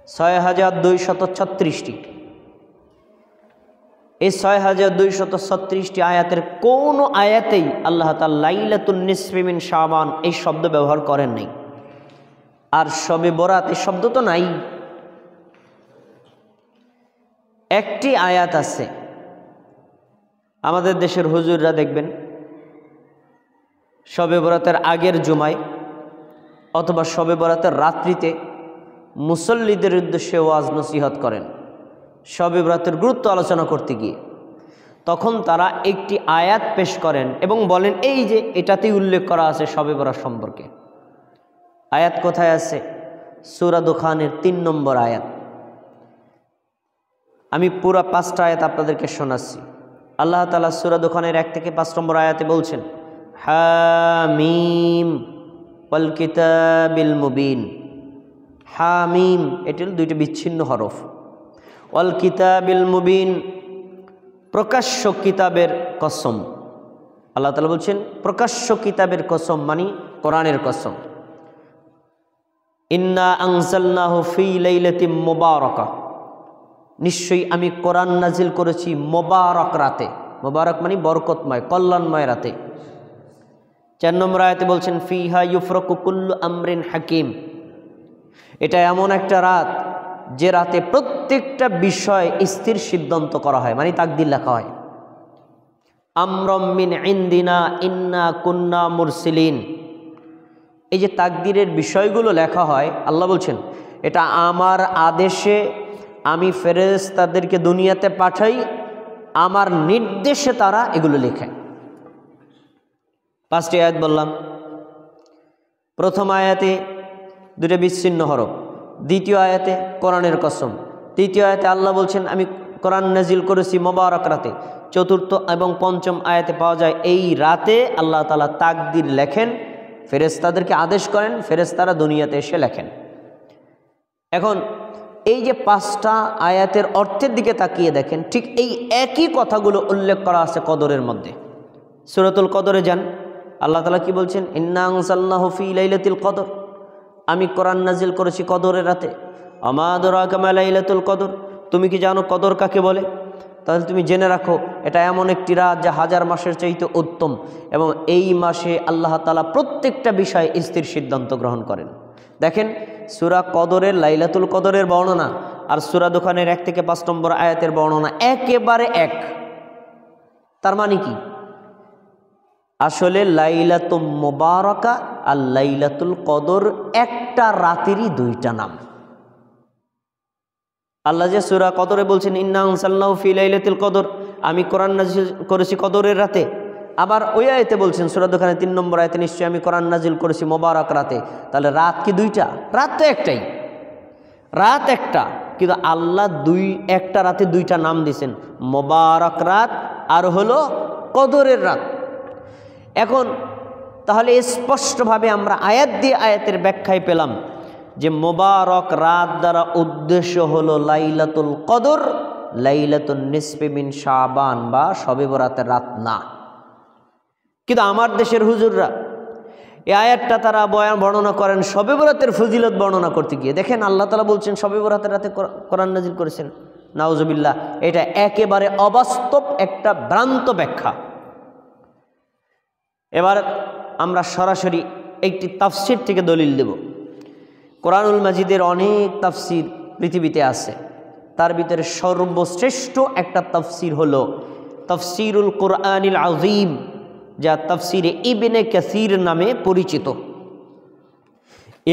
৬,২৩৬টি। এই ৬,২৩৬টি আয়াতের কোন আয়াতেই আল্লাহ তাআলা লাইলাতুন নিসফি মিন শাবান এই শব্দ ব্যবহার করেন নাই। আর শবে বরাত এই শব্দ তো নাই। একটি আয়াত আছে, আমাদের দেশের হুজুররা দেখবেন শবে বরাতের আগের জুমায় অথবা শবে বরাতের রাত্রিতে মুসল্লিদের উদ্দেশ্যে ওয়াজ নসিহত করেন শবে বরাতের গুরুত্ব আলোচনা করতে গিয়ে। তখন তারা একটি আয়াত পেশ করেন এবং বলেন এই যে এটাতেই উল্লেখ করা আছে শবে বরাত সম্পর্কে। আয়াত কোথায় আছে? সূরা দুখানের ৩ নম্বর আয়াত। আমি পুরা 5টা আয়াত আপনাদেরকে শোনাচ্ছি। আল্লাহ তাআলা সূরা দুখানের 1 থেকে 5 নম্বর আয়াতে বলছেন, হামিম ওয়াল কিতাবিল মুবিন। হামিম এটি হল 2টি বিচ্ছিন্ন হরফ। ওয়াল কিতাবিল মুবিন, প্রকাশ্য কিতাবের কসম। আল্লাহ তাআলা বলছেন প্রকাশ্য কিতাবের কসম, মানে কোরআনের কসম। ইন্না আনজালনাহু ফি লাইলাতিন মুবারাকা, নিশ্চয়ই আমি কোরআন নাজিল করেছি মোবারক রাতে। মোবারক মানে বরকতময়, কল্যাণময় রাতে। 4 নম্বর আয়াতে বলছেন ফিহা ইউফরাকু কুল্লু আমরিন হাকিম, এটা এমন একটা রাত যে রাতে প্রত্যেকটা বিষয় স্থির সিদ্ধান্ত করা হয়, মানে তাকদীর লেখা হয়। আমরম মিন ইনদিনা ইন্না কুন্না মুরসিলিন, এই যে তাকদীরের বিষয়গুলো লেখা হয়, আল্লাহ বলছেন এটা আমার আদেশে আমি ফেরেশতাদেরকে দুনিয়াতে পাঠাই, আমার নির্দেশে তারা এগুলো লেখে। 5টি আয়াত বললাম। প্রথম আয়াতে 2টা বিচ্ছিন্ন হরফ, দ্বিতীয় আয়াতে কোরআনের কসম, তৃতীয় আয়াতে আল্লাহ বলছেন আমি কোরআন নাজিল করেছি মোবারক রাতে। চতুর্থ এবং পঞ্চম আয়াতে পাওয়া যায় এই রাতে আল্লাহ তাআলা তাকদীর লেখেন, ফেরেশতাদেরকে আদেশ করেন, ফেরেশতারা দুনিয়াতে এসে লেখেন। এখন এই যে 5টা আয়াতের অর্থের দিকে তাকিয়ে দেখেন, ঠিক এই একই কথাগুলো উল্লেখ করা আছে কদরের মধ্যে। সূরাতুল কদরে যান, আল্লাহ তাআলা কি বলছেন? ইন্না আনজালনাহু ফি লাইলাতিল কদর, আমি কোরআন নাজিল করেছি কদরের রাতে। আমা আদরাকা মা লাইলাতুল কদর, তুমি কি জানো কদর কাকে বলে? তাহলে তুমি জেনে রাখো এটা এমন একটি রাত যা 1000 মাসের চাইতে উত্তম, এবং এই মাসে আল্লাহ তাআলা প্রত্যেকটা বিষয়ে স্থির সিদ্ধান্ত গ্রহণ করেন। দেখেন সূরা কদরের লাইলাতুল কদরের বর্ণনা আর সূরা দুখানের 1 থেকে 5 নম্বর আয়াতের বর্ণনা একেবারে এক। তার মানে কি? আসলে লাইলাতুম মুবারাকা আর লাইলাতুল কদর একটা রাতেরই 2টা নাম। আল্লাহ যে সূরা কদরে বলছেন ইন্না আনজালনাহু ফি লাইলাতিল কদর, আমি কোরআন নাজিল করেছি কদরের রাতে। আবার ওই আয়াতে বলছেন সূরা দুখানের 3 নম্বর আয়াতে নিশ্চয়ই আমি কোরআন নাজিল করেছি মোবারক রাতে। তাহলে রাত কি 2টা? রাত তো একটাই, রাত একটা, কিন্তু আল্লাহ একটা রাতে 2টা নাম দিয়েছেন, মোবারক রাত আর হলো কদরের রাত। এখন তাহলে স্পষ্টভাবে আমরা আয়াত দিয়ে আয়াতের ব্যাখ্যায় পেলাম যে মোবারক রাত দ্বারা উদ্দেশ্য হলো লাইলাতুল কদর, লাইলাতুন নিসফি মিন শাবান বা শবে বরাতের রাত না। কিন্তু আমার দেশের হুজুররা এই আয়াতটা তারা বর্ণনা করেন শবে বরাতের ফজিলত বর্ণনা করতে গিয়ে। দেখেন আল্লাহ তাআলা বলছেন শবে বরাতের রাতে কোরআন নাজিল করেছেন। নাউজুবিল্লাহ, এটা একেবারে অবাস্তব একটা ভ্রান্ত ব্যাখ্যা। এবার আমরা সরাসরি একটি তাফসির থেকে দলিল দেব। কোরআনুল মাজিদের অনেক তাফসির পৃথিবীতে আছে, তার ভিতরে সর্বশ্রেষ্ঠ একটা তাফসির হলো তাফসিরুল কোরআনিল আযীম, যা তাফসিরে ইবনে কাসির নামে পরিচিত।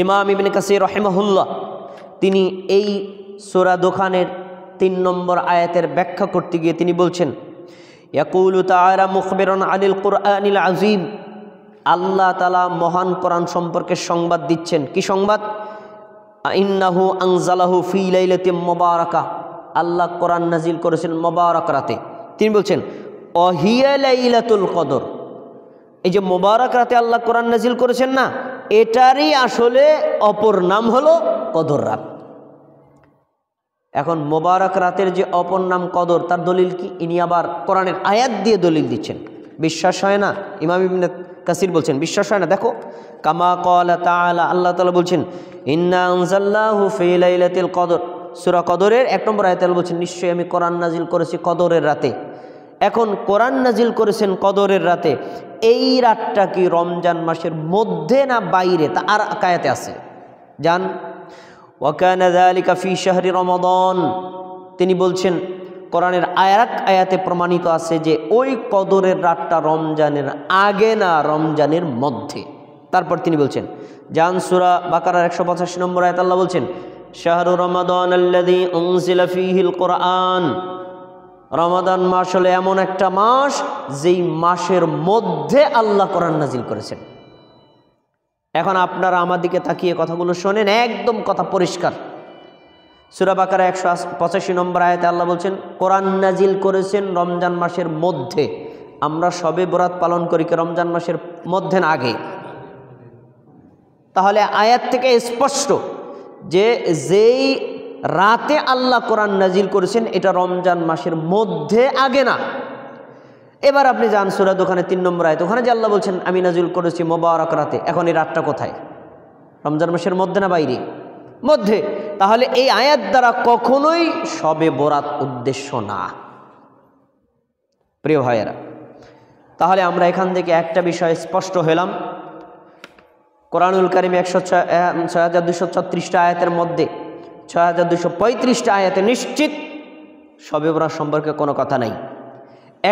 ইমাম ইবনে কাসির রাহিমাহুল্লাহ তিনি এই সূরা দুখানের 3 নম্বর আয়াতের ব্যাখ্যা করতে গিয়ে তিনি বলছেন ইয়াকুলু তাআলা মুখবিরান আনিল কোরআনিল আযীম, আল্লাহ তাআলা মহান কোরআন সম্পর্কে সংবাদ দিচ্ছেন। কি সংবাদ? ইন্নাহু আনজালাহু ফি লাইলাতিন মুবারাকা, আল্লাহ কোরআন নাজিল করেছেন মুবারক রাতে। তিনি বলছেন ওয়াহিয়া লাইলাতুল কদর, এই যে মুবারক রাতে আল্লাহ কোরআন নাজিল করেছেন না, এটারই আসলে অপর নাম হলো কদর রাত। এখন মুবারক রাতের যে অপর নাম কদর, তার দলিল কি? ইনি আবার কোরআনের আয়াত দিয়ে দলিল দিচ্ছেন। বিশ্বাস হয় না? ইমাম ইবনে কাসির বলছেন বিশ্বাস হয় না। দেখো, কামা ক্বালা তাআলা, আল্লাহ তাআলা বলছেন ইন্না আনজালনাহু ফি লাইলাতিল কদর, সূরা কদরের 1 নম্বর আয়াতে আল্লাহ বলছেন নিশ্চয়ই আমি কোরআন নাজিল করেছি কদরের রাতে। এখন কোরআন নাজিল করেছেন কদরের রাতে, এই রাতটা কি রমজান মাসের মধ্যে না বাইরে? তা আর আয়াতে আছে। জান ওয়া কানা যালিকা ফি শাহরি রমাদান, তিনি বলছেন কোরআনের আয়াতে প্রমাণিত আছে যে ওই কদরের রাতটা রমজানের আগে না রমজানের মধ্যে। তারপর তিনি বলছেন জান সূরা বাকারার 185 নম্বর আয়াত আল্লাহ বলছেন শাহরু রমাদান আল্লাযী উনজিলা ফীহিল কুরআন, রমাদান মাস হলো এমন একটা মাস যেই মাসের মধ্যে আল্লাহ কোরআন নাজিল করেছেন। এখন আপনারা আমার দিকে তাকিয়ে কথাগুলো শোনেন, একদম কথা পরিষ্কার। সূরা বাকারা 185 নম্বর আয়াতে আল্লাহ বলছেন কোরআন নাজিল করেছেন রমজান মাসের মধ্যে। আমরা শবে বরাত পালন করি কি রমজান মাসের মধ্যে না আগে? তাহলে আয়াত থেকে স্পষ্ট যে যেই রাতে আল্লাহ কোরআন নাজিল করেছেন এটা রমজান মাসের মধ্যে আগে না। এবার আপনি যান সূরা দোকানে 3 নম্বর আয়াত, ওখানে যে আল্লাহ বলছেন আমি নাজিল করেছি মোবারক রাতে, এখন এই রাতটা কোথায়? রমজান মাসের মধ্যে না বাইরে? মধ্যে। তাহলে এই আয়াত দ্বারা কখনোই শবে বরাত উদ্দেশ্য না। প্রিয় ভাইয়েরা, তাহলে আমরা এখান থেকে একটা বিষয় স্পষ্ট হলাম, কোরআনুল কারীম 6236টা আয়াতের মধ্যে 6235টা আয়াতে নিশ্চিত শবে বরাত সম্পর্কে কোনো কথা নাই।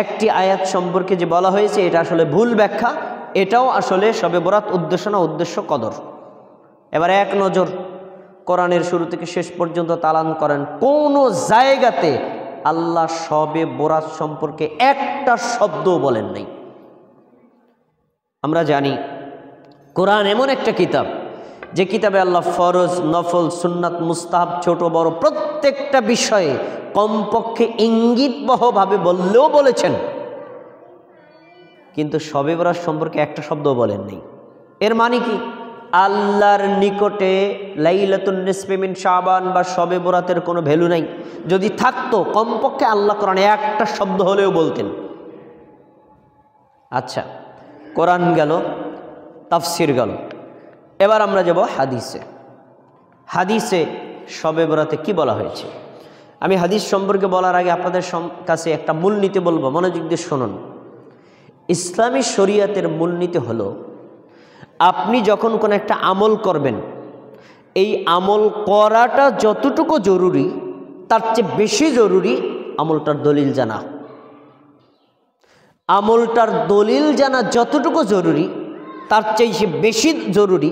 একটি আয়াত সম্পর্কে যে বলা হয়েছে এটা আসলে ভুল ব্যাখ্যা, এটাও আসলে শবে বরাত উদ্দেশ্য না, উদ্দেশ্য কদর। এবার এক নজর কোরআনের শুরু থেকে শেষ পর্যন্ত তালান করেন, কোন জায়গাতে আল্লাহ শবে বরাত সম্পর্কে একটা শব্দও বলেন নাই। আমরা জানি কোরআন এমন একটা কিতাব যে কিতাবে আল্লাহ ফরজ, নফল, সুন্নাত, মুস্তাহাব, ছোট বড় প্রত্যেকটা বিষয়ে কমপক্ষে ইঙ্গিতবহভাবে বললেও বলেছেন, কিন্তু শবে বরাত সম্পর্কে একটা শব্দও বলেন নাই। এর মানে কি? আল্লাহর নিকটে লাইলাতুন নিসফি মিন শাবান বা শবে বরাতের কোনো ভ্যালু নাই। যদি থাকতো কমপক্ষে আল্লাহ কোরআনে একটা শব্দ হলেও বলতেন। আচ্ছা, কোরআন গেল, তাফসির গেল, এবার আমরা যাব হাদিসে। হাদিসে শবে বরাতে কি বলা হয়েছে? আমি হাদিস সম্পর্কে বলার আগে আপনাদের কাছে একটা মূলনীতি বলবো, মনোযোগ দিয়ে শুনুন। ইসলামী শরীয়তের মূলনীতি হলো আপনি যখন কোনো একটা আমল করবেন, এই আমল করাটা যতটুকু জরুরি তার চেয়ে বেশি জরুরি আমলটার দলিল জানা। আমলটার দলিল জানা যতটুকু জরুরি তার চেয়ে বেশি জরুরি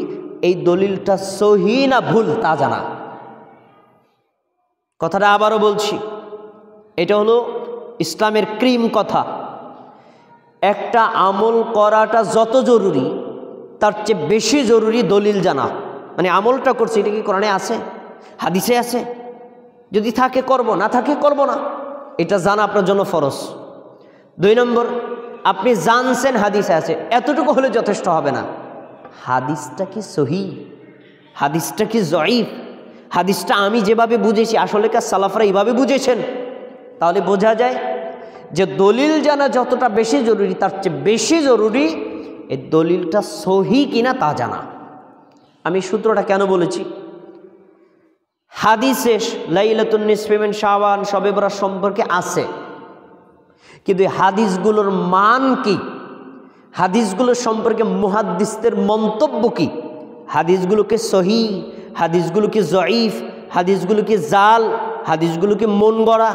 এই দলিলটা সহি না ভুল তা জানা। কথাটা আবারও বলছি, এটা হলো ইসলামের ক্রিম কথা। একটা আমল করাটা যত জরুরি তার চেয়ে বেশি জরুরি দলিল জানা। মানে আমলটা করছি এটা কি কোরআনে আছে, হাদিসে আছে? যদি থাকে করব, না থাকে করব না, এটা জানা আপনার জন্য ফরজ। 2 নম্বর, আপনি জানছেন হাদিসে আছে, এতটুকু হলে যথেষ্ট হবে না। হাদিসটা কি সহি, হাদিসটা কি জয়ীফ, হাদিসটা আমি যেভাবে বুঝেছি আসলে কার সালাফরা এইভাবে বুঝেছেন, তাহলে বোঝা যায় যে দলিল জানা যতটা বেশি জরুরি তার চেয়ে বেশি জরুরি এই দলিলটা সহি কিনা তা জানা। আমি সূত্রটা কেন বলেছি? হাদিসে লাইলাতুন নিসফি মিন শাবান শবে বরাত সম্পর্কে আছে, কিন্তু হাদিসগুলোর মান কি, হাদিসগুলো সম্পর্কে মুহাদ্দিসদের মন্তব্য কি, হাদিসগুলোকে সহি, হাদিসগুলো কি জয়ীফ, হাদিসগুলো কি জাল, হাদিসগুলো কি মন গড়া,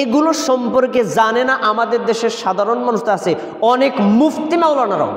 এগুলো সম্পর্কে জানে না আমাদের দেশের সাধারণ মানুষ। আছে অনেক মুফতি মাওলানারাও